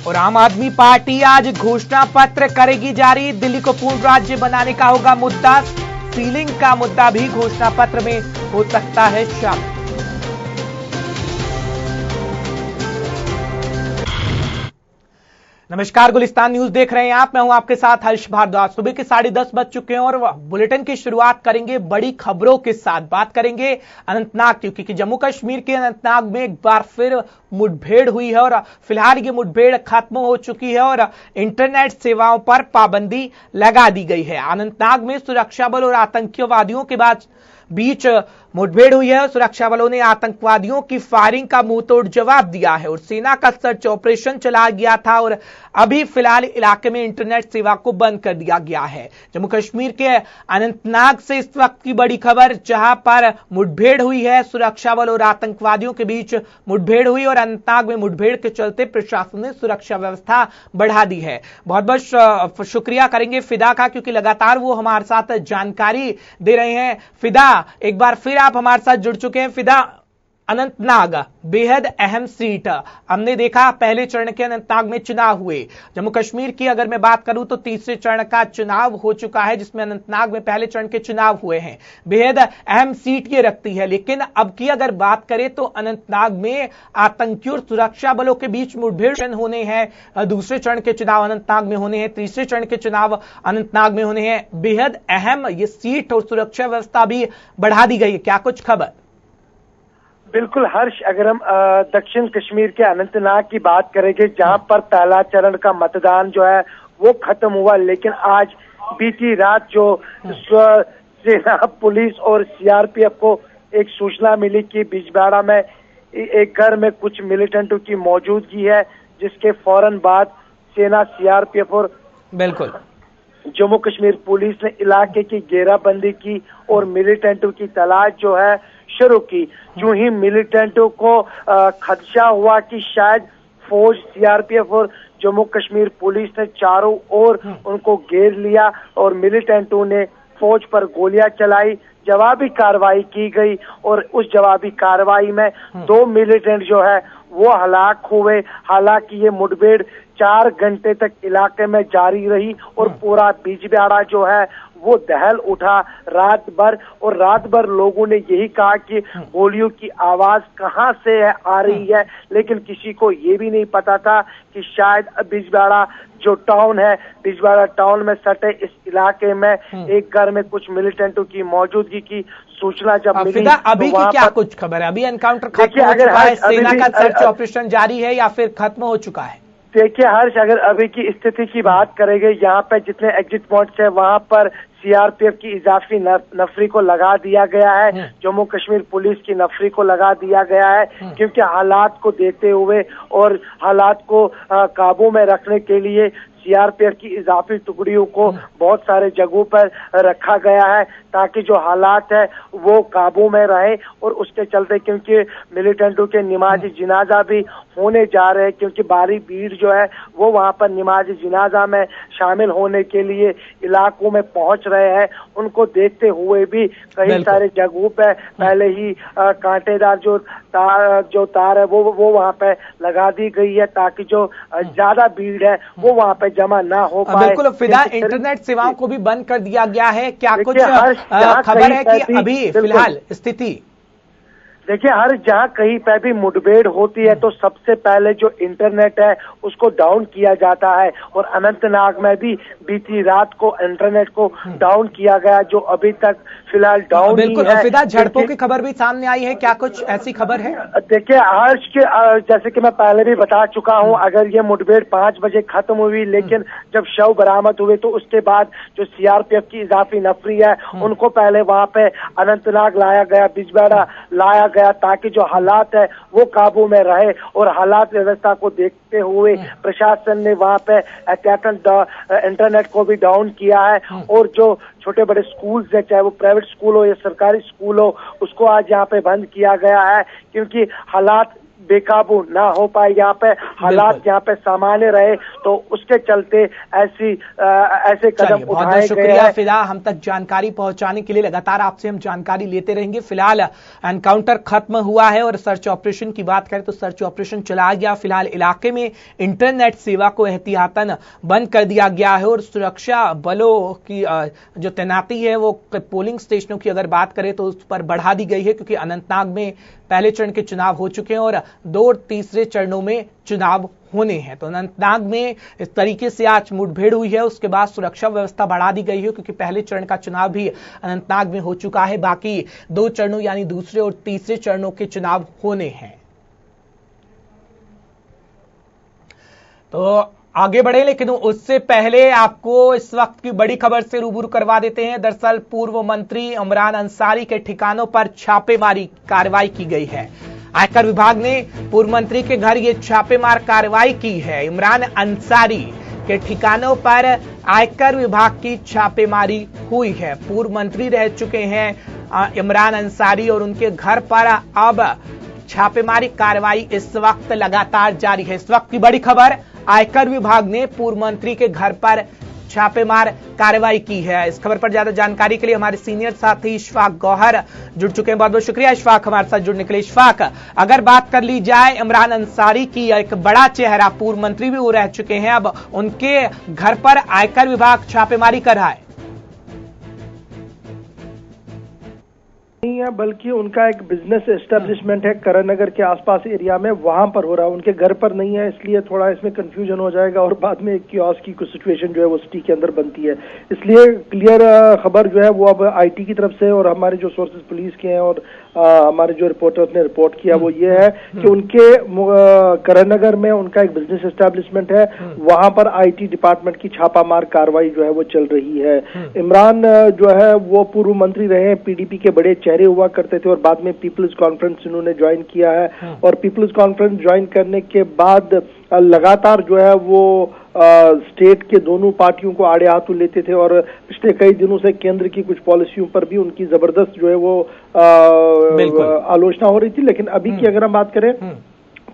और आम आदमी पार्टी आज घोषणा पत्र करेगी जारी। दिल्ली को पूर्ण राज्य बनाने का होगा मुद्दा। सीलिंग का मुद्दा भी घोषणा पत्र में हो सकता है शामिल। नमस्कार, गुलिस्तान न्यूज देख रहे हैं आप। मैं हूं आपके साथ हर्ष भारद्वाज। सुबह के 10:30 बज चुके हैं और बुलेटिन की शुरुआत करेंगे बड़ी खबरों के साथ। बात करेंगे अनंतनाग की, क्योंकि जम्मू कश्मीर के अनंतनाग में एक बार फिर मुठभेड़ हुई है और फिलहाल ये मुठभेड़ खत्म हो चुकी है और इंटरनेट सेवाओं पर पाबंदी लगा दी गई है। अनंतनाग में सुरक्षा बल और आतंकवादियों के बीच मुठभेड़ हुई है। सुरक्षा बलों ने आतंकवादियों की फायरिंग का मुंहतोड़ जवाब दिया है और सेना का सर्च ऑपरेशन चलाया गया था और अभी फिलहाल इलाके में इंटरनेट सेवा को बंद कर दिया गया है। जम्मू कश्मीर के अनंतनाग से इस वक्त की बड़ी खबर, जहां पर मुठभेड़ हुई है। सुरक्षा बल और आतंकवादियों के बीच मुठभेड़ हुई और अनंतनाग में मुठभेड़ के चलते प्रशासन ने सुरक्षा व्यवस्था बढ़ा दी है। बहुत बहुत शुक्रिया करेंगे फिदा का, क्योंकि लगातार वो हमारे साथ जानकारी दे रहे हैं। फिदा, एक बार फिर आप हमारे साथ जुड़ चुके हैं। फिदा, अनंतनाग बेहद अहम सीट, हमने देखा पहले चरण के अनंतनाग में चुनाव हुए। जम्मू कश्मीर की अगर मैं बात करूं तो तीसरे चरण का चुनाव हो चुका है, जिसमें अनंतनाग में पहले चरण के चुनाव हुए हैं। बेहद अहम सीट ये रखती है। लेकिन अब की अगर बात करें तो अनंतनाग में आतंकी और सुरक्षा बलों के बीच मुठभेड़ होने हैं। दूसरे चरण के चुनाव अनंतनाग में होने हैं, तीसरे चरण के चुनाव अनंतनाग में होने हैं। बेहद अहम ये सीट और सुरक्षा व्यवस्था भी बढ़ा दी गई है। क्या कुछ खबर? बिल्कुल हर्ष, अगर हम दक्षिण कश्मीर के अनंतनाग की बात करेंगे, जहां पर पहला चरण का मतदान जो है वो खत्म हुआ, लेकिन आज बीती रात जो सेना, पुलिस और सीआरपीएफ को एक सूचना मिली कि बिजबाड़ा में एक घर में कुछ मिलिटेंटों की मौजूदगी है, जिसके फौरन बाद सेना, सीआरपीएफ और बिल्कुल जम्मू कश्मीर पुलिस ने इलाके की घेराबंदी की और मिलिटेंटों की तलाश जो है शुरू की। यूं ही मिलिटेंटों को खदशा हुआ कि शायद फौज, सीआरपीएफ और जम्मू कश्मीर पुलिस ने चारों ओर उनको घेर लिया और मिलिटेंटों ने फौज पर गोलियां चलाई। जवाबी कार्रवाई की गई और उस जवाबी कार्रवाई में 2 मिलिटेंट जो है वो हलाक हुए। हालांकि ये मुठभेड़ 4 घंटे तक इलाके में जारी रही और पूरा बिजबाड़ा जो है वो दहल उठा रात भर, और रात भर लोगों ने यही कहा कि गोलियों की आवाज कहां से आ रही है, लेकिन किसी को ये भी नहीं पता था कि शायद बिजबाड़ा जो टाउन है, बिजबाड़ा टाउन में सटे इस इलाके में एक घर में कुछ मिलिटेंटों की मौजूदगी की सूचना जब मिली। अभी की क्या कुछ खबर है? अभी एनकाउंटर खत्म हो चुका है, सेना का सर्च ऑपरेशन जारी है या फिर खत्म हो चुका है? देखिए हर्ष, अगर अभी की स्थिति की बात करेंगे, यहाँ पे जितने एग्जिट पॉइंट्स है वहां पर सीआरपीएफ की इजाफी नफरी को लगा दिया गया है, जम्मू कश्मीर पुलिस की नफरी को लगा दिया गया है, क्योंकि हालात को देखते हुए और हालात को काबू में रखने के लिए सीआरपीएफ की इजाफी टुकड़ियों को बहुत सारे जगहों पर रखा गया है, ताकि जो हालात है वो काबू में रहे। और उसके चलते, क्योंकि मिलिटेंटों के नमाज जिनाजा भी होने जा रहे हैं, क्योंकि भारी भीड़ जो है वो वहां पर नमाज जिनाजा में शामिल होने के लिए इलाकों में पहुंच रहे हैं। उनको देखते हुए भी कई सारे जगहों पे पहले ही कांटेदार जो तार है वो वहां पे लगा दी गई है, ताकि जो ज्यादा भीड़ है वो वहां पे जमा ना हो पाए। बिल्कुल फिदा, इंटरनेट सेवाओं को भी बंद कर दिया गया है। क्या कुछ खबर है कि अभी फिलहाल स्थिति? देखिए हर जहाँ कहीं पे भी मुठभेड़ होती है तो सबसे पहले जो इंटरनेट है उसको डाउन किया जाता है, और अनंतनाग में भी बीती रात को इंटरनेट को डाउन किया गया, जो अभी तक फिलहाल डाउन ही है। फिदा, झड़पों की खबर भी सामने आई है, क्या कुछ ऐसी खबर है? देखिए हर्ष के जैसे कि मैं पहले भी बता चुका हूं, अगर ये मुठभेड़ 5 बजे खत्म हुई, लेकिन जब शव बरामद हुए तो उसके बाद जो सीआरपीएफ की इजाफी नफरी है उनको पहले वहां पे अनंतनाग लाया गया, बिजबाड़ा लाया गया, ताकि जो हालात है वो काबू में रहे। और हालात व्यवस्था को देखते हुए प्रशासन ने वहां पे इंटरनेट को भी डाउन किया है, और जो छोटे बड़े स्कूल्स है, चाहे वो प्राइवेट स्कूल हो या सरकारी स्कूल हो, उसको आज यहाँ पे बंद किया गया है, क्योंकि हालात बेकाबू ना हो पाए, यहाँ पे हालात यहाँ पे सामान्य रहे, तो उसके चलते ऐसे कदम उठाए गए। शुक्रिया फिलहाल हम तक जानकारी पहुंचाने के लिए। लगातार आपसे हम जानकारी लेते रहेंगे। फिलहाल एनकाउंटर खत्म हुआ है और सर्च ऑपरेशन की बात करें तो सर्च ऑपरेशन चलाया गया। फिलहाल इलाके में इंटरनेट सेवा को एहतियातन बंद कर दिया गया है और सुरक्षा बलों की जो तैनाती है वो पोलिंग स्टेशनों की अगर बात करें तो उस पर बढ़ा दी गई है, क्योंकि अनंतनाग में पहले चरण के चुनाव हो चुके हैं और 2 और तीसरे चरणों में चुनाव होने हैं। तो अनंतनाग में इस तरीके से आज मुठभेड़ हुई है, उसके बाद सुरक्षा व्यवस्था बढ़ा दी गई है, क्योंकि पहले चरण का चुनाव भी अनंतनाग में हो चुका है। बाकी 2 चरणों यानी दूसरे और तीसरे चरणों के चुनाव होने हैं। तो आगे बढ़े, लेकिन उससे पहले आपको इस वक्त की बड़ी खबर से रूबरू करवा देते हैं। दरअसल पूर्व मंत्री इमरान अंसारी के ठिकानों पर छापेमारी कार्रवाई की गई है। आयकर विभाग ने पूर्व मंत्री के घर ये छापेमार कार्रवाई की है। इमरान अंसारी के ठिकानों पर आयकर विभाग की छापेमारी हुई है। पूर्व मंत्री रह चुके हैं इमरान अंसारी और उनके घर पर अब छापेमारी कार्रवाई इस वक्त लगातार जारी है। इस वक्त की बड़ी खबर, आयकर विभाग ने पूर्व मंत्री के घर पर छापेमार कार्रवाई की है। इस खबर पर ज्यादा जानकारी के लिए हमारे सीनियर साथी इशफाक गौहर जुड़ चुके हैं। बहुत बहुत शुक्रिया इशफाक हमारे साथ जुड़ने के लिए। इशफाक, अगर बात कर ली जाए इमरान अंसारी की, एक बड़ा चेहरा, पूर्व मंत्री भी वो रह चुके हैं, अब उनके घर पर आयकर विभाग छापेमारी कर रहा है। नहीं है, बल्कि उनका एक बिजनेस एस्टेब्लिशमेंट है करण नगर के आसपास एरिया में, वहां पर हो रहा है, उनके घर पर नहीं है। इसलिए थोड़ा इसमें कंफ्यूजन हो जाएगा और बाद में एक कियोस्क की कुछ सिचुएशन जो है वो सिटी के अंदर बनती है। इसलिए क्लियर खबर जो है वो अब आईटी की तरफ से और हमारे जो सोर्सेज पुलिस के हैं और हमारे जो रिपोर्टर्स ने रिपोर्ट किया वो ये है कि उनके करण नगर में उनका एक बिजनेस एस्टेब्लिशमेंट है, वहां पर आईटी डिपार्टमेंट की छापामार कार्रवाई जो है वो चल रही है। इमरान जो है वो पूर्व मंत्री रहे, पीडीपी के बड़े चेहरे हुआ करते थे और बाद में पीपल्स कॉन्फ्रेंस इन्होंने ज्वाइन किया है और पीपल्स कॉन्फ्रेंस ज्वाइन करने के बाद लगातार जो है वो स्टेट के दोनों पार्टियों को आड़े हाथों लेते थे और पिछले कई दिनों से केंद्र की कुछ पॉलिसियों पर भी उनकी जबरदस्त जो है वो आलोचना हो रही थी। लेकिन अभी की अगर हम बात करें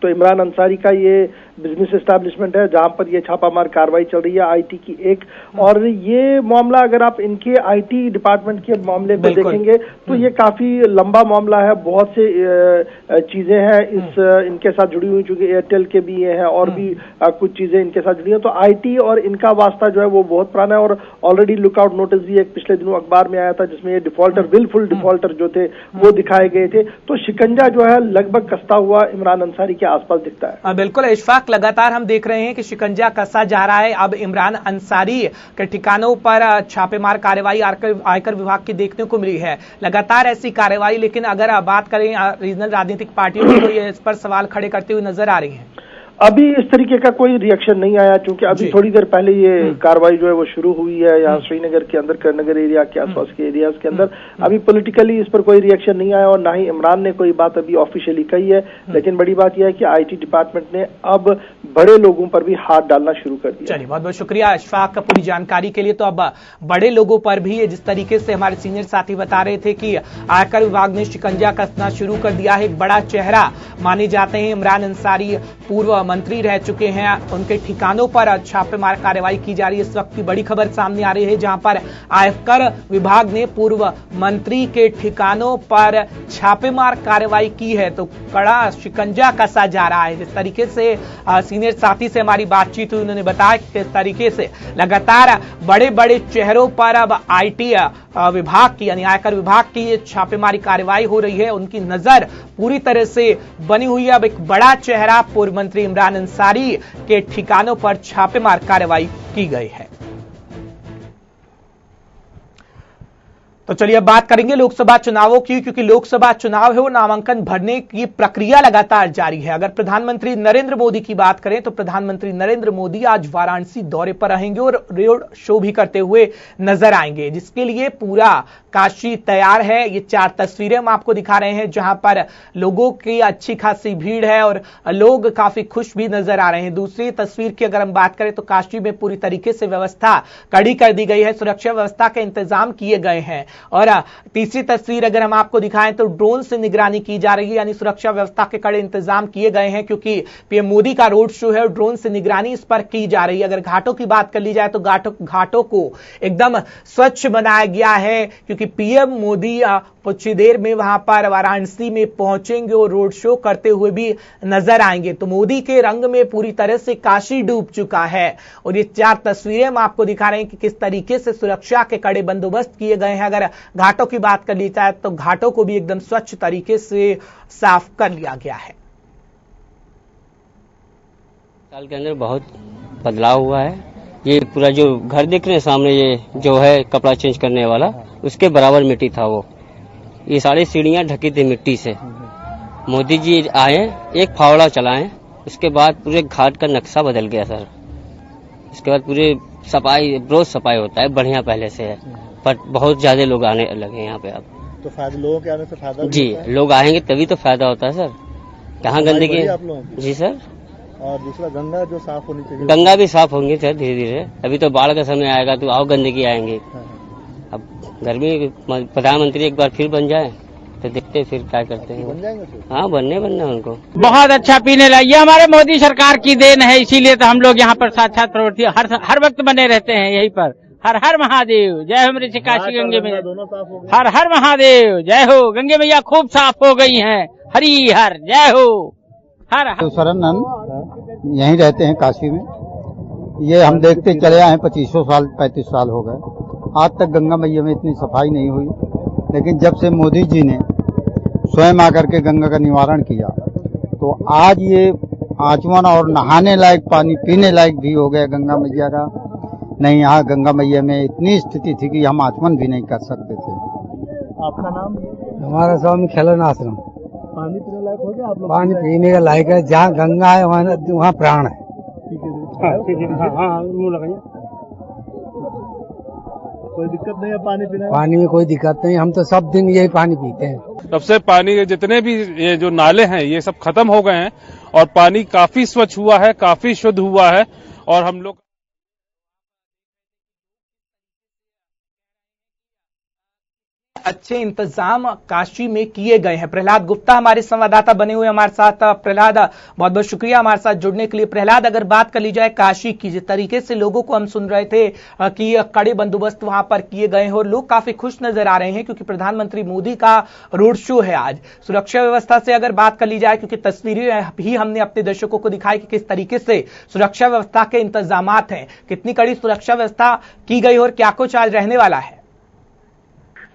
तो इमरान अंसारी का ये बिजनेस एस्टैब्लिशमेंट है जहां पर ये छापामार कार्रवाई चल रही है आईटी की एक, और ये मामला अगर आप इनके आईटी डिपार्टमेंट के मामले पे देखेंगे तो ये काफी लंबा मामला है। बहुत से चीजें हैं इस इनके साथ जुड़ी हुई, चूंकि एयरटेल के भी ये हैं और भी कुछ चीजें इनके साथ जुड़ी हैं। तो आईटी और इनका वास्ता जो है वो बहुत पुराना है और ऑलरेडी लुकआउट नोटिस भी एक पिछले दिनों अखबार में आया था जिसमें ये डिफॉल्टर, विलफुल डिफॉल्टर जो थे वो दिखाए गए थे। तो शिकंजा जो है लगभग कसता हुआ इमरान अंसारी के आसपास दिखता है। बिल्कुल इशफाक, लगातार हम देख रहे हैं कि शिकंजा कसा जा रहा है। अब इमरान अंसारी के ठिकानों पर छापेमार कार्रवाई आयकर विभाग की देखने को मिली है। लगातार ऐसी कार्रवाई, लेकिन अगर बात करें रीजनल राजनीतिक पार्टियों की तो ये इस पर सवाल खड़े करते हुए नजर आ रही हैं। अभी इस तरीके का कोई रिएक्शन नहीं आया, क्योंकि अभी थोड़ी देर पहले ये कार्रवाई जो है वो शुरू हुई है यहाँ श्रीनगर के अंदर, करणनगर एरिया के आसपास के एरियाज के अंदर। अभी पॉलिटिकली इस पर कोई रिएक्शन नहीं आया और ना ही इमरान ने कोई बात अभी ऑफिशियली कही है। लेकिन बड़ी बात यह है कि आईटी डिपार्टमेंट ने अब बड़े लोगों पर भी हाथ डालना शुरू कर दिया। चलिए, बहुत बहुत शुक्रिया इशफाक का पूरी जानकारी के लिए। तो अब बड़े लोगों पर भी, जिस तरीके से हमारे सीनियर साथी बता रहे थे कि आयकर विभाग ने शिकंजा कसना शुरू कर दिया है। एक बड़ा चेहरा माने जाते हैं इमरान अंसारी, पूर्व मंत्री रह चुके हैं, उनके ठिकानों पर छापेमार कार्रवाई की जा रही है। इस वक्त की बड़ी खबर सामने आ रही है जहां पर आयकर विभाग ने पूर्व मंत्री के ठिकानों पर छापेमार कार्रवाई की है। तो कड़ा शिकंजा कसा जा रहा है। जिस तरीके से सीनियर साथी से हमारी बातचीत हुई, उन्होंने बताया कि किस तरीके से लगातार बड़े बड़े चेहरों पर अब आईटी विभाग की यानी आयकर विभाग की ये छापेमारी कार्रवाई हो रही है। उनकी नजर पूरी तरह से बनी हुई है। अब एक बड़ा चेहरा पूर्व मंत्री इमरान अंसारी के ठिकानों पर छापेमार कार्रवाई की गई है। तो चलिए अब बात करेंगे लोकसभा चुनावों की, क्योंकि लोकसभा चुनाव है वो नामांकन भरने की प्रक्रिया लगातार जारी है। अगर प्रधानमंत्री नरेंद्र मोदी की बात करें तो प्रधानमंत्री नरेंद्र मोदी आज वाराणसी दौरे पर रहेंगे और रोड शो भी करते हुए नजर आएंगे, जिसके लिए पूरा काशी तैयार है। ये 4 तस्वीरें हम आपको दिखा रहे हैं जहां पर लोगों की अच्छी खासी भीड़ है और लोग काफी खुश भी नजर आ रहे हैं। दूसरी तस्वीर की अगर हम बात करें तो काशी में पूरी तरीके से व्यवस्था कड़ी कर दी गई है, सुरक्षा व्यवस्था के इंतजाम किए गए हैं। और तीसरी तस्वीर अगर हम आपको दिखाएं तो ड्रोन से निगरानी की जा रही है, यानी सुरक्षा व्यवस्था के कड़े इंतजाम किए गए हैं क्योंकि पीएम मोदी का रोड शो है और ड्रोन से निगरानी इस पर की जा रही है। अगर घाटों की बात कर ली जाए तो घाटों को एकदम स्वच्छ बनाया गया है क्योंकि पीएम मोदी कुछ ही देर में वहां पर वाराणसी में पहुंचेंगे और रोड शो करते हुए भी नजर आएंगे। तो मोदी के रंग में पूरी तरह से काशी डूब चुका है और ये 4 तस्वीरें हम आपको दिखा रहे हैं कि किस तरीके से सुरक्षा के कड़े बंदोबस्त किए गए हैं। अगर घाटों की बात कर ली जाए तो घाटों को भी एकदम स्वच्छ तरीके से साफ कर लिया गया है। साल के अंदर बहुत बदलाव हुआ है। ये पूरा जो घर देख रहे हैं सामने, ये जो है कपड़ा चेंज करने वाला, उसके बराबर मिट्टी था वो। ये सारी सीढ़ियां ढकी थी मिट्टी से। मोदी जी आए, एक फावड़ा चलाएं, उसके बाद पूरे घाट का नक्शा बदल गया सर। उसके बाद पूरे सफाई, रोज सफाई होता है, बढ़िया पहले से है, पर बहुत ज्यादा लोग आने लगे यहाँ पे अब। तो फायदा, लोगों के आने से फायदा जी, लोग आएंगे तभी तो फायदा होता है सर। कहाँ गंदगी आप लोगों जी सर। और दूसरा गंगा जो साफ होनी चाहिए, गंगा भी साफ होंगी सर धीरे धीरे। अभी तो बाढ़ का समय आएगा तो आओ गंदगी आएंगे। अब गर्मी, प्रधानमंत्री एक बार फिर बन जाए तो देखते फिर क्या करते हैं। बन जाएंगे फिर? हाँ, बनने उनको। बहुत अच्छा पीने लगा। ये हमारे मोदी सरकार की देन है, इसीलिए तो हम लोग यहाँ पर साक्षात प्रवृत्ति हर वक्त बने रहते हैं यहीं पर। हर हर महादेव, जय हो ऋषि काशी गंगे मैया, दोनों साफ हो गए। हर हर महादेव, जय हो। गंगे मैया खूब साफ हो गई हैं, हरी हर, जय हो। हर हर। शरण यहीं रहते हैं काशी में। ये हम देखते चले आए 2500 साल 35 साल हो गए। आज तक गंगा मैया में इतनी सफाई नहीं हुई, लेकिन जब से मोदी जी ने स्वयं आकर के गंगा का निवारण किया तो आज ये आचमन और नहाने लायक पानी पीने लायक भी हो गया गंगा मैया का। नहीं, यहाँ गंगा मैया में इतनी स्थिति थी कि हम आचमन भी नहीं कर सकते थे। आपका नाम? हमारा स्वामी खेलन आश्रम। पानी पीने लायक हो गया आप लोग? पानी पीने का लायक है, जहाँ गंगा है वहाँ प्राण है। कोई दिक्कत नहीं है पानी पीने? पानी में कोई दिक्कत नहीं, हम तो सब दिन यही पानी पीते हैं। तब से पानी के जितने भी ये जो नाले हैं ये सब खत्म हो गए हैं और पानी काफी स्वच्छ हुआ है, काफी शुद्ध हुआ है। और हम लोग अच्छे इंतजाम काशी में किए गए हैं। प्रहलाद गुप्ता हमारे संवाददाता बने हुए हमारे साथ। प्रहलाद, बहुत बहुत शुक्रिया हमारे साथ जुड़ने के लिए। प्रहलाद, अगर बात कर ली जाए काशी की, जिस तरीके से लोगों को हम सुन रहे थे कि कड़े बंदोबस्त वहां पर किए गए हैं और लोग काफी खुश नजर आ रहे हैं क्योंकि प्रधानमंत्री मोदी का रोड शो है आज। सुरक्षा व्यवस्था से अगर बात कर ली जाए, क्योंकि तस्वीरें भी हमने अपने दर्शकों को दिखाई कि किस तरीके से सुरक्षा व्यवस्था के इंतजाम हैं, कितनी कड़ी सुरक्षा व्यवस्था की गई और क्या कुछ आज रहने वाला है।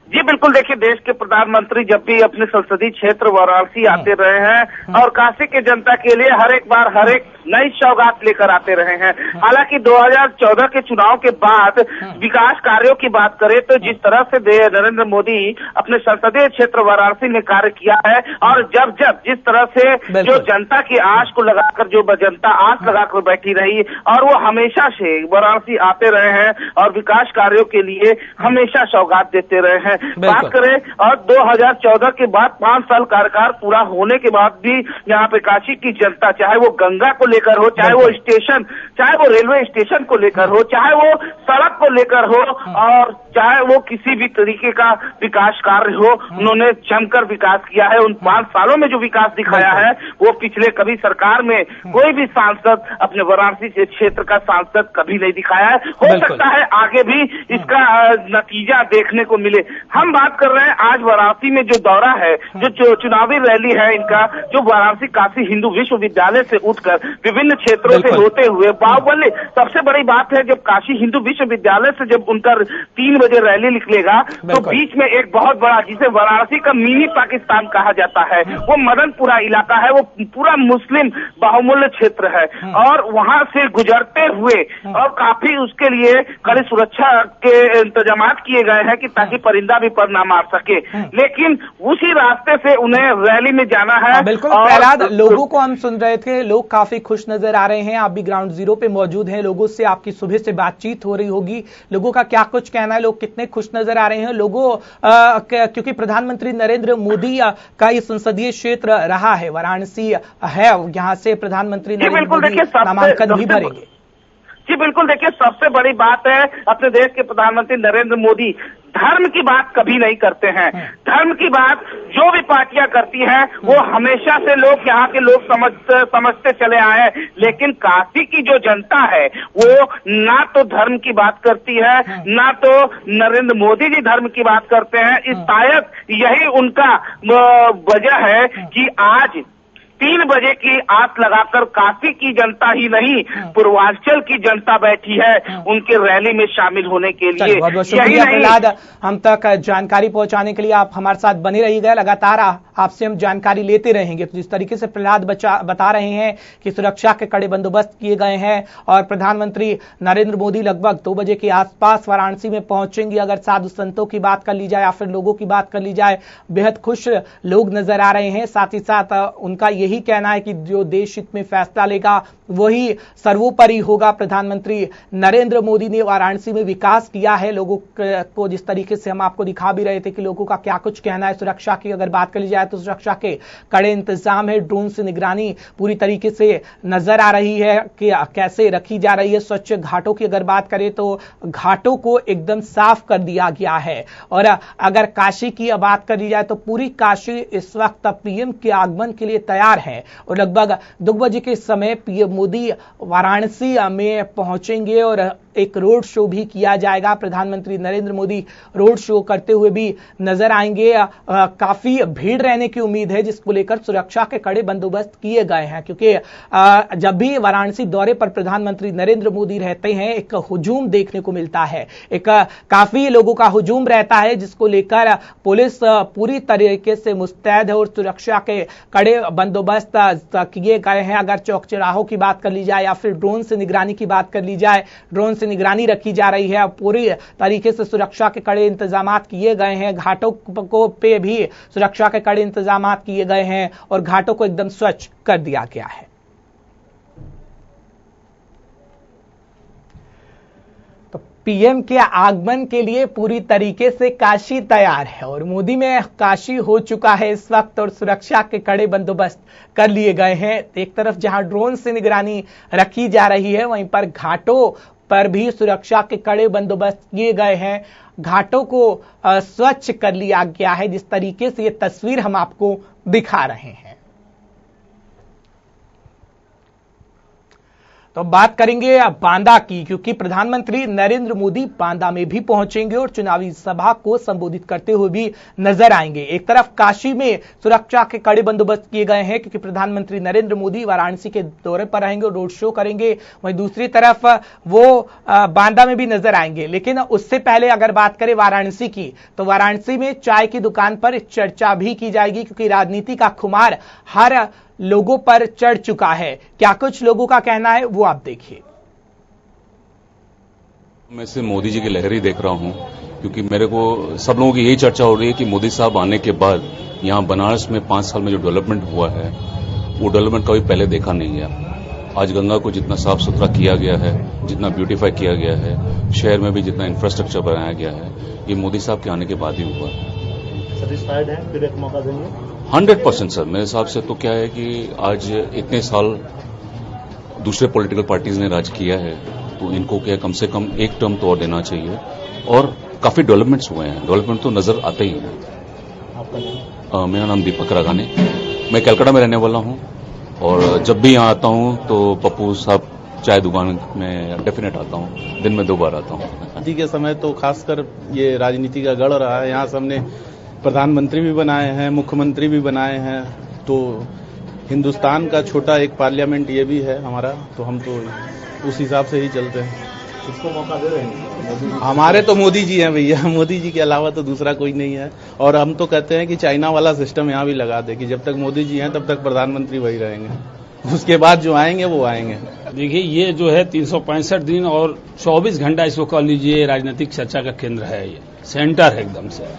जी बिल्कुल, देखिए देश के प्रधानमंत्री जब भी अपने संसदीय क्षेत्र वाराणसी आते रहे हैं और काशी के जनता के लिए हर एक बार हर एक नई सौगात लेकर आते रहे हैं। हालांकि 2014 के चुनाव के बाद विकास कार्यों की बात करें तो जिस तरह से नरेंद्र मोदी अपने संसदीय क्षेत्र वाराणसी में कार्य किया है और जब जिस तरह से जो जनता की आश को लगाकर जो जनता आस लगाकर बैठी रही और वो हमेशा से वाराणसी आते रहे हैं और विकास कार्यों के लिए हमेशा सौगात देते रहे हैं। बात करें और 2014 के बाद 5 साल कार्यकाल पूरा होने के बाद भी यहाँ पे काशी की जनता, चाहे वो गंगा को लेकर हो, चाहे वो स्टेशन, चाहे वो रेलवे स्टेशन को लेकर हो, चाहे वो सड़क को लेकर हो और चाहे वो किसी भी तरीके का विकास कार्य हो, उन्होंने जमकर विकास किया है। उन 5 सालों में जो विकास दिखाया है वो पिछले कभी सरकार में कोई भी सांसद, अपने वाराणसी के क्षेत्र का सांसद कभी नहीं दिखाया है। हो सकता है आगे भी इसका नतीजा देखने को मिले। हम बात कर रहे हैं आज वाराणसी में जो दौरा है, जो चुनावी रैली है इनका, जो वाराणसी काशी हिंदू विश्वविद्यालय से उठकर विभिन्न क्षेत्रों से होते हुए बाहुबली, सबसे बड़ी बात है जब काशी हिंदू विश्वविद्यालय से जब उनका 3 बजे रैली निकलेगा तो बीच में एक बहुत बड़ा, जिसे वाराणसी का मिनी पाकिस्तान कहा जाता है, वो मदनपुरा इलाका है, वो पूरा मुस्लिम बाहुमूल्य क्षेत्र है और वहां से गुजरते हुए और काफी उसके लिए कड़ी सुरक्षा के इंतजाम किए गए हैं कि ताकि परिंदा भी पर ना मार सके, लेकिन उसी रास्ते से उन्हें रैली में जाना है। बिल्कुल प्रहलाद, लोगों को हम सुन रहे थे, लोग काफी खुश नजर आ रहे हैं। आप भी ग्राउंड जीरो पे मौजूद हैं, लोगों से आपकी सुबह से बातचीत हो रही होगी, लोगों का क्या कुछ कहना है, लोग कितने खुश नजर आ रहे हैं? लोगों क्योंकि प्रधानमंत्री नरेंद्र मोदी का ये संसदीय क्षेत्र रहा है, वाराणसी है, यहाँ से प्रधानमंत्री नरेंद्र मोदी नामांकन भी भरेंगे। जी बिल्कुल, देखिए सबसे बड़ी बात है अपने देश के प्रधानमंत्री नरेंद्र मोदी धर्म की बात कभी नहीं करते हैं। धर्म की बात जो भी पार्टियां करती हैं वो हमेशा से लोग यहाँ के लोग समझते चले आए हैं, लेकिन काशी की जो जनता है वो ना तो धर्म की बात करती है, ना तो नरेंद्र मोदी जी धर्म की बात करते हैं। इस शायद यही उनका वजह है कि आज 3 बजे की आस लगाकर काशी की जनता ही नहीं पूर्वांचल की जनता बैठी है उनके रैली में शामिल होने के लिए। बहुत बहुत शुक्रिया प्रहलाद, हम तक जानकारी पहुंचाने के लिए। आप हमारे साथ बने रहिएगा, लगातार आपसे हम जानकारी लेते रहेंगे। तो जिस तरीके से प्रहलाद बता रहे हैं कि सुरक्षा के कड़े बंदोबस्त किए गए हैं और प्रधानमंत्री नरेंद्र मोदी लगभग 2 बजे के आसपास वाराणसी में पहुंचेंगे। अगर साधु संतों की बात कर ली जाए या फिर लोगों की बात कर ली जाए, बेहद खुश लोग नजर आ रहे हैं। साथ ही साथ उनका यही कहना है कि जो देश हित में फैसला लेगा वही सर्वोपरि होगा। प्रधानमंत्री नरेंद्र मोदी ने वाराणसी में विकास किया है। लोगों को जिस तरीके से हम आपको दिखा भी रहे थे कि लोगों का क्या कुछ कहना है। सुरक्षा की अगर बात कर ली जाए तो सुरक्षा के कड़े इंतजाम है, ड्रोन से निगरानी पूरी तरीके से नजर आ रही है कि कैसे रखी जा रही है। स्वच्छ घाटों की अगर बात करें तो घाटों को एकदम साफ कर दिया गया है। और अगर काशी की बात कर ली जाए तो पूरी काशी इस वक्त पीएम के आगमन के लिए तैयार है और लगभग 2 बजे के समय पीएम मोदी वाराणसी में पहुंचेंगे और एक रोड शो भी किया जाएगा। प्रधानमंत्री नरेंद्र मोदी रोड शो करते हुए भी नजर आएंगे। काफी भीड़ रहने की उम्मीद है, जिसको लेकर सुरक्षा के कड़े बंदोबस्त किए गए हैं, क्योंकि जब भी वाराणसी दौरे पर प्रधानमंत्री नरेंद्र मोदी रहते हैं एक हुजूम देखने को मिलता है, एक काफी लोगों का हुजूम रहता है, जिसको लेकर पुलिस पूरी तरीके से मुस्तैद है और सुरक्षा के कड़े बंदोबस्त किए गए हैं। अगर चौक चौराहों की बात कर ली जाए या फिर ड्रोन से निगरानी की बात कर ली जाए, ड्रोन से निगरानी रखी जा रही है। पूरी तरीके से सुरक्षा के कड़े इंतजाम किए गए हैं। घाटों को पे भी सुरक्षा के कड़े इंतजाम किए गए हैं और घाटों को एकदम स्वच्छ कर दिया गया है। पीएम के आगमन के लिए पूरी तरीके से काशी तैयार है और मोदी में काशी हो चुका है इस वक्त और सुरक्षा के कड़े बंदोबस्त कर लिए गए हैं। एक तरफ जहां ड्रोन से निगरानी रखी जा रही है, वहीं पर घाटों पर भी सुरक्षा के कड़े बंदोबस्त किए गए हैं। घाटों को स्वच्छ कर लिया गया है, जिस तरीके से ये तस्वीर हम आपको दिखा रहे हैं। तो बात करेंगे बांदा की, क्योंकि प्रधानमंत्री नरेंद्र मोदी बांदा में भी पहुंचेंगे और चुनावी सभा को संबोधित करते हुए भी नजर आएंगे। एक तरफ काशी में सुरक्षा के कड़े बंदोबस्त किए गए हैं, क्योंकि प्रधानमंत्री नरेंद्र मोदी वाराणसी के दौरे पर रहेंगे और रोड शो करेंगे। वहीं दूसरी तरफ वो बांदा में भी नजर आएंगे। लेकिन उससे पहले अगर बात करें वाराणसी की, तो वाराणसी में चाय की दुकान पर चर्चा भी की जाएगी, क्योंकि राजनीति का खुमार हर लोगों पर चढ़ चुका है। क्या कुछ लोगों का कहना है वो आप देखिए। मैं से मोदी जी की लहरी देख रहा हूं, क्योंकि मेरे को सब लोगों की यही चर्चा हो रही है कि मोदी साहब आने के बाद यहां बनारस में 5 साल में जो डेवलपमेंट हुआ है वो डेवलपमेंट कभी पहले देखा नहीं है। आज गंगा को जितना साफ सुथरा किया गया है, जितना ब्यूटीफाई किया गया है, शहर में भी जितना इंफ्रास्ट्रक्चर बनाया गया है, ये मोदी साहब के आने के बाद ही हुआ है। सेटिस्फाइड है? फिर एक मौका देंगे? 100% सर। मेरे हिसाब से तो क्या है कि आज इतने साल दूसरे पॉलिटिकल पार्टीज ने राज किया है, तो इनको क्या कम से कम एक टर्म तो और देना चाहिए। और काफी डेवलपमेंट्स हुए हैं, डेवलपमेंट तो नजर आते ही हैं। आपका मेरा नाम दीपक रागानी, मैं कलकत्ता में रहने वाला हूं और जब भी यहाँ आता हूं तो पप्पू साहब चाय दुकान में डेफिनेट आता हूं, दिन में 2 बार आता हूं। शादी के समय तो खासकर ये राजनीति का गढ़ रहा है। यहाँ सबने प्रधानमंत्री भी बनाए हैं, मुख्यमंत्री भी बनाए हैं, तो हिंदुस्तान का छोटा एक पार्लियामेंट ये भी है हमारा, तो हम तो उस हिसाब से ही चलते हैं। इसको मौका दे रहे हैं? हमारे तो मोदी जी हैं भैया, मोदी जी के अलावा तो दूसरा कोई नहीं है। और हम तो कहते हैं कि चाइना वाला सिस्टम यहाँ भी लगा दे कि जब तक मोदी जी हैं तब तक प्रधानमंत्री वही रहेंगे, उसके बाद जो आएंगे वो आएंगे। देखिए, ये जो है 365 दिन और 24 घंटा इसको कह लीजिए राजनीतिक चर्चा का केंद्र है, ये सेंटर है एकदम से।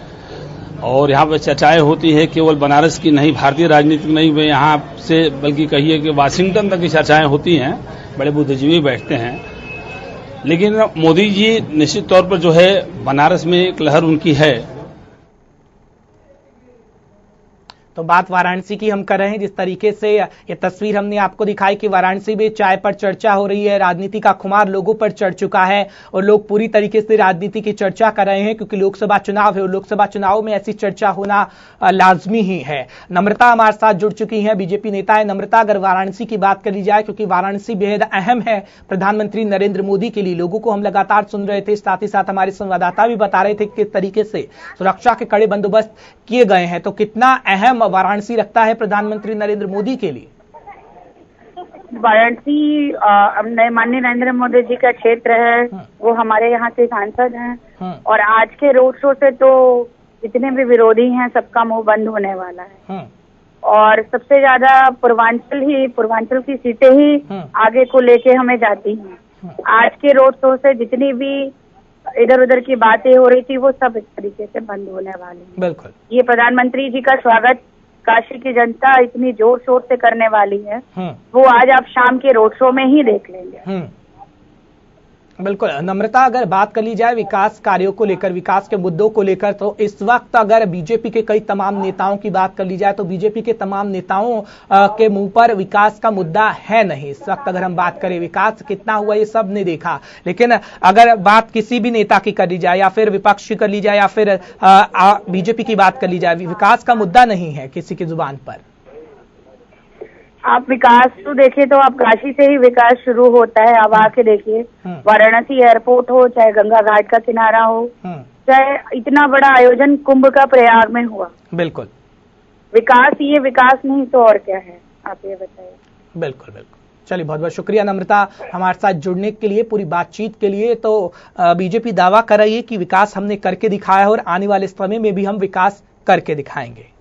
और यहाँ पर चर्चाएं होती है केवल बनारस की नहीं, भारतीय राजनीति नहीं, वे यहाँ से बल्कि कहिए कि वाशिंगटन तक की चर्चाएं होती हैं, बड़े बुद्धिजीवी बैठते हैं। लेकिन मोदी जी निश्चित तौर पर जो है बनारस में एक लहर उनकी है। तो बात वाराणसी की हम कर रहे हैं। जिस तरीके से ये तस्वीर हमने आपको दिखाई कि वाराणसी में चाय पर चर्चा हो रही है, राजनीति का खुमार लोगों पर चढ़ चुका है और लोग पूरी तरीके से राजनीति की चर्चा कर रहे हैं, क्योंकि लोकसभा चुनाव है और लोकसभा चुनाव में ऐसी चर्चा होना लाजमी ही है। नम्रता हमारे साथ जुड़ चुकी है, बीजेपी नेता है। नम्रता, अगर वाराणसी की बात कर ली जाए, क्योंकि वाराणसी बेहद अहम है प्रधानमंत्री नरेंद्र मोदी के लिए, लोगों को हम लगातार सुन रहे थे, साथ ही साथ हमारे संवाददाता भी बता रहे थे किस तरीके से सुरक्षा के कड़े बंदोबस्त किए गए हैं, तो कितना अहम वाराणसी रखता है प्रधानमंत्री नरेंद्र मोदी के लिए? वाराणसी माननीय नरेंद्र मोदी जी का क्षेत्र है, वो हमारे यहाँ के सांसद हैं और आज के रोड शो से तो जितने भी विरोधी हैं सबका मुंह बंद होने वाला है और सबसे ज्यादा पूर्वांचल की सीटें ही आगे को लेके हमें जाती हैं। आज के रोड शो से जितनी भी इधर उधर की बातें हो रही थी वो सब इस तरीके से बंद होने वाली है। बिल्कुल, ये प्रधानमंत्री जी का स्वागत काशी की जनता इतनी जोर शोर से करने वाली है, वो आज आप शाम के रोड शो में ही देख लेंगे। बिल्कुल। नम्रता, अगर बात कर ली जाए विकास कार्यों को लेकर, विकास के मुद्दों को लेकर, तो इस वक्त अगर बीजेपी के कई तमाम नेताओं की बात कर ली जाए तो बीजेपी के तमाम नेताओं के मुंह पर विकास का मुद्दा है नहीं। इस वक्त अगर हम बात करें विकास कितना हुआ ये सब ने देखा, लेकिन अगर बात किसी भी नेता की कर ली जाए या फिर विपक्ष की कर ली जाए या फिर बीजेपी की बात कर ली जाए, विकास का मुद्दा नहीं है किसी की जुबान पर। आप विकास तो देखिए तो आप काशी से ही विकास शुरू होता है। आप आके देखिए, वाराणसी एयरपोर्ट हो, चाहे गंगा घाट का किनारा हो, चाहे इतना बड़ा आयोजन कुंभ का प्रयाग में हुआ, बिल्कुल विकास, ये विकास नहीं तो और क्या है, आप ये बताइए। बिल्कुल बिल्कुल। चलिए, बहुत बहुत शुक्रिया नम्रता हमारे साथ जुड़ने के लिए, पूरी बातचीत के लिए। तो बीजेपी दावा कर रही है कि विकास हमने करके दिखाया है और आने वाले समय में भी हम विकास करके दिखाएंगे।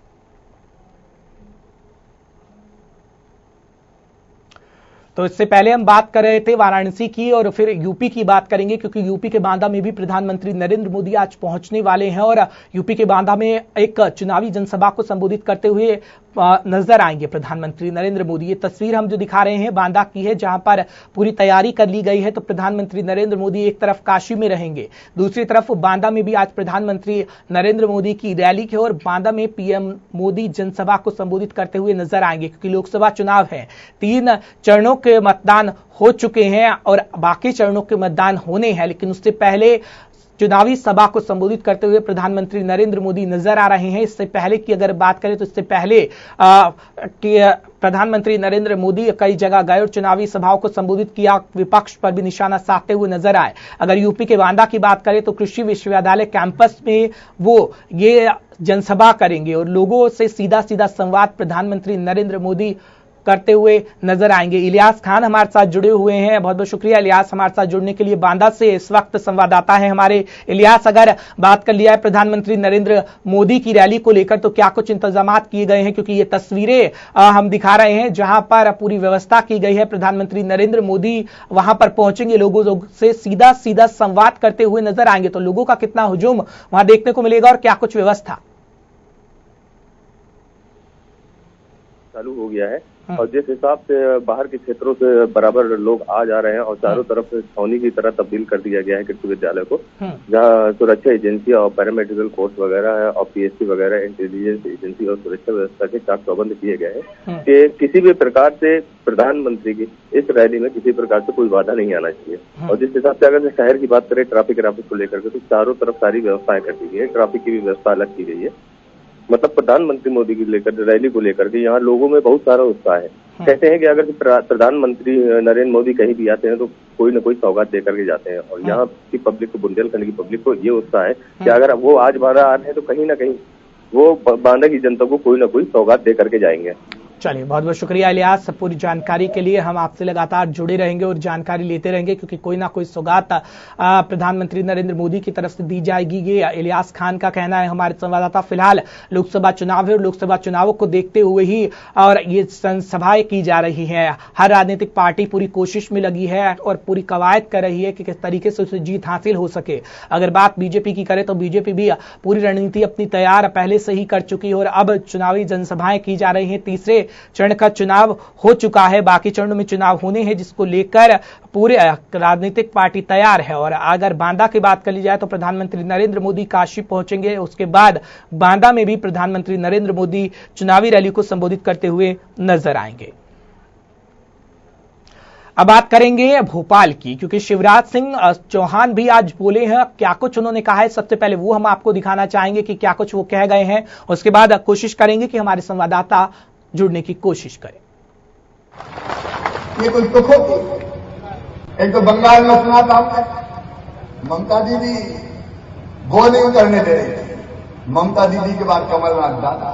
तो इससे पहले हम बात कर रहे थे वाराणसी की और फिर यूपी की बात करेंगे, क्योंकि यूपी के बांदा में भी प्रधानमंत्री नरेंद्र मोदी आज पहुंचने वाले हैं और यूपी के बांदा में एक चुनावी जनसभा को संबोधित करते हुए नजर आएंगे प्रधानमंत्री नरेंद्र मोदी। ये तस्वीर हम जो दिखा रहे हैं बांदा की है, जहां पर पूरी तैयारी कर ली गई है। तो प्रधानमंत्री नरेंद्र मोदी एक तरफ काशी में रहेंगे, दूसरी तरफ बांदा में भी आज प्रधानमंत्री नरेंद्र मोदी की रैली की और बांदा में पीएम मोदी जनसभा को संबोधित करते हुए नजर आएंगे, क्योंकि लोकसभा चुनाव है। 3 चरणों के मतदान हो चुके हैं और बाकी चरणों के मतदान होने हैं, लेकिन उससे पहले चुनावी सभा को संबोधित करते हुए प्रधानमंत्री नरेंद्र मोदी नजर आ रहे हैं। इससे पहले की अगर बात करें तो इससे पहले प्रधानमंत्री नरेंद्र मोदी कई जगह गए और चुनावी सभाओं को संबोधित किया, विपक्ष पर भी निशाना साधते हुए नजर आए। अगर यूपी के बांदा की बात करें तो कृषि विश्वविद्यालय कैंपस में वो ये जनसभा करेंगे और लोगों से सीधा सीधा संवाद प्रधानमंत्री नरेंद्र मोदी करते हुए नजर आएंगे। इलियास खान हमारे साथ जुड़े हुए हैं, बहुत बहुत शुक्रिया इलियास हमारे साथ जुड़ने के लिए। बांदा से इस वक्त संवाददाता है हमारे इलियास। अगर बात कर लिया है प्रधानमंत्री नरेंद्र मोदी की रैली को लेकर, तो क्या कुछ इंतजाम किए गए हैं? क्योंकि ये तस्वीरें हम दिखा रहे हैं जहां पर पूरी व्यवस्था की गई है। प्रधानमंत्री नरेंद्र मोदी वहां पर पहुंचेंगे, लोगों से सीधा सीधा संवाद करते हुए नजर आएंगे। तो लोगों का कितना हुजूम वहां देखने को मिलेगा और क्या कुछ व्यवस्था चालू हो गया है और जिस हिसाब से बाहर के क्षेत्रों से बराबर लोग आ जा रहे हैं और चारों तरफ से छावनी की तरह तब्दील कर दिया गया है कृषि विद्यालय को, जहां सुरक्षा एजेंसी और पैरामेडिकल फोर्स वगैरह है और पीएससी वगैरह इंटेलिजेंस एजेंसी और सुरक्षा व्यवस्था के चाक चौबंद किए गए हैं कि किसी भी प्रकार से प्रधानमंत्री की इस रैली में किसी प्रकार से कोई बाधा नहीं आना चाहिए। और जिस हिसाब से अगर शहर की बात करें ट्रैफिक को लेकर के, तो चारों तरफ सारी व्यवस्थाएं कर दी गई है, ट्रैफिक की भी व्यवस्था अलग की गई है। मतलब प्रधानमंत्री मोदी की लेकर रैली को लेकर के यहाँ लोगों में बहुत सारा उत्साह है। कहते हैं कि अगर प्रधानमंत्री नरेंद्र मोदी कहीं भी आते हैं तो कोई न कोई सौगात देकर के जाते हैं और यहाँ की पब्लिक को, बुंदेलखंड की पब्लिक को ये उत्साह है कि अगर वो आज बांदा आ रहे हैं तो कहीं ना कहीं वो बांदा की जनता को कोई ना कोई सौगात दे करके जाएंगे। चलिए, बहुत बहुत शुक्रिया इलियास पूरी जानकारी के लिए। हम आपसे लगातार जुड़े रहेंगे और जानकारी लेते रहेंगे, क्योंकि कोई ना कोई सौगात प्रधानमंत्री नरेंद्र मोदी की तरफ से दी जाएगी, ये इलियास खान का कहना है हमारे संवाददाता। फिलहाल लोकसभा चुनाव है और लोकसभा चुनावों को देखते हुए ही और ये सभाएं की जा रही है। हर राजनीतिक पार्टी पूरी कोशिश में लगी है और पूरी कवायद कर रही है कि किस तरीके से उसे जीत हासिल हो सके। अगर बात बीजेपी की करें तो बीजेपी भी पूरी रणनीति अपनी तैयार पहले से ही कर चुकी है और अब चुनावी जनसभाएं की जा रही है। तीसरे चरण का चुनाव हो चुका है, बाकी चरणों में चुनाव होने हैं, जिसको लेकर पूरे राजनीतिक पार्टी तैयार है। और अगर बांदा की बात कर ली जाए तो प्रधानमंत्री नरेंद्र मोदी काशी पहुंचेंगे, उसके बाद बांदा में भी प्रधानमंत्री नरेंद्र मोदी चुनावी रैली को संबोधित करते हुए नजर आएंगे। अब बात करेंगे भोपाल की, क्योंकि शिवराज सिंह चौहान भी आज बोले हैं। क्या कुछ उन्होंने कहा है, सबसे पहले वो हम आपको दिखाना चाहेंगे कि क्या कुछ वो कह गए हैं। उसके बाद कोशिश करेंगे कि हमारे संवाददाता जुड़ने की कोशिश करें। ये कोई दुख होगी। एक तो बंगाल में सुना था हमने, ममता दीदी वो नहीं उतरने दे रही थी, ममता दीदी के बाद कमलनाथ दादा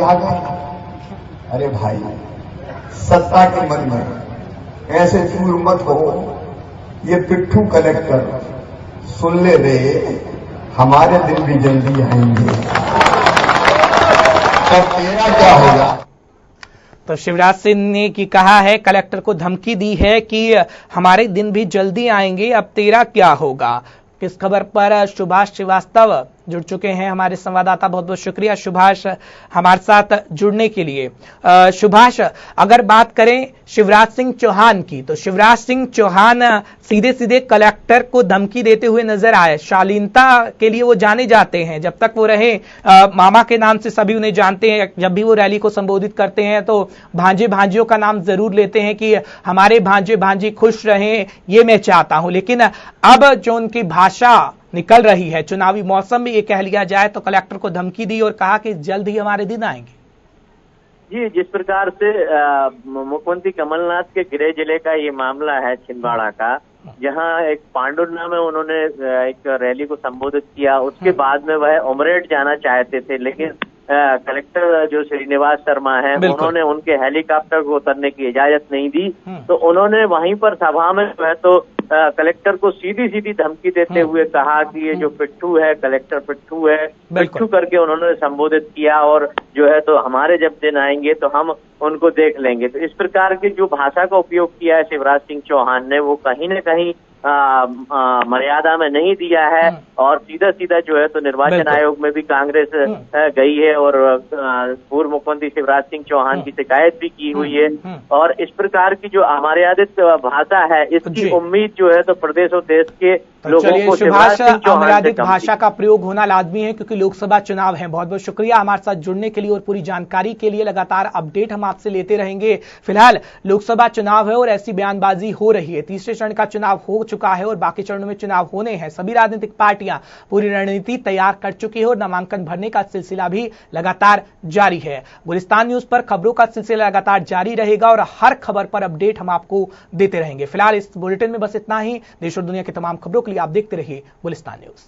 आ गए। अरे भाई, सत्ता के मन में ऐसे चूर मत हो। ये पिट्ठू कलेक्टर सुन ले रे, हमारे दिन भी जल्दी आएंगे, तब तेरा क्या होगा। तो शिवराज सिंह ने की कहा है, कलेक्टर को धमकी दी है कि हमारे दिन भी जल्दी आएंगे, अब तेरा क्या होगा। इस खबर पर सुभाष श्रीवास्तव जुड़ चुके हैं, हमारे संवाददाता। बहुत बहुत शुक्रिया सुभाष हमारे साथ जुड़ने के लिए। सुभाष, अगर बात करें शिवराज सिंह चौहान की, तो शिवराज सिंह चौहान सीधे सीधे कलेक्टर को धमकी देते हुए नजर आए। शालीनता के लिए वो जाने जाते हैं, जब तक वो रहे मामा के नाम से सभी उन्हें जानते हैं। जब भी वो रैली को संबोधित करते हैं तो भांजे भांजियों का नाम जरूर लेते हैं कि हमारे भांजे भांजी खुश रहें, ये मैं चाहता हूं। लेकिन अब जो उनकी भाषा निकल रही है, चुनावी मौसम में ये कह लिया जाए तो कलेक्टर को धमकी दी और कहा कि जल्द ही हमारे दिन आएंगे। जी, जिस प्रकार से मुख्यमंत्री कमलनाथ के गृह जिले का ये मामला है छिंदवाड़ा का, जहां एक पांडुरना में उन्होंने एक रैली को संबोधित किया, उसके बाद में वह उमरेठ जाना चाहते थे, लेकिन कलेक्टर जो श्रीनिवास शर्मा है, उन्होंने उनके हेलीकॉप्टर को उतरने की इजाजत नहीं दी। तो उन्होंने वहीं पर सभा में जो है तो कलेक्टर को सीधी सीधी धमकी देते हुए कहा कि ये जो पिट्ठू है, कलेक्टर पिट्ठू है, पिट्ठू करके उन्होंने संबोधित किया। और जो है तो हमारे जब दिन आएंगे तो हम उनको देख लेंगे। तो इस प्रकार की जो भाषा का उपयोग किया है शिवराज सिंह चौहान ने, वो कहीं न कहीं मर्यादा में नहीं दिया है। और सीधा सीधा जो है तो निर्वाचन आयोग में भी कांग्रेस गई है और पूर्व मुख्यमंत्री शिवराज सिंह चौहान की शिकायत भी की हुई है। और इस प्रकार की जो अमर्यादित भाषा है, इसकी उम्मीद जो है तो प्रदेश और देश के लोगों को शिवराज सिंह चौहान अमर्यादित भाषा का प्रयोग होना लाजमी है, क्योंकि लोकसभा चुनाव है। बहुत बहुत शुक्रिया हमारे साथ जुड़ने के लिए और पूरी जानकारी के लिए। लगातार अपडेट हम आपसे लेते रहेंगे। फिलहाल लोकसभा चुनाव है और ऐसी बयानबाजी हो रही है। तीसरे चरण का चुनाव हो चुका है और बाकी चरणों में चुनाव होने हैं। सभी राजनीतिक पार्टियां पूरी रणनीति तैयार कर चुकी है और नामांकन भरने का सिलसिला भी लगातार जारी है। गुलिस्तान न्यूज पर खबरों का सिलसिला लगातार जारी रहेगा और हर खबर पर अपडेट हम आपको देते रहेंगे। फिलहाल इस बुलेटिन में बस इतना ही। देश और दुनिया की तमाम खबरों के लिए आप देखते रहिए गुलिस्तान न्यूज।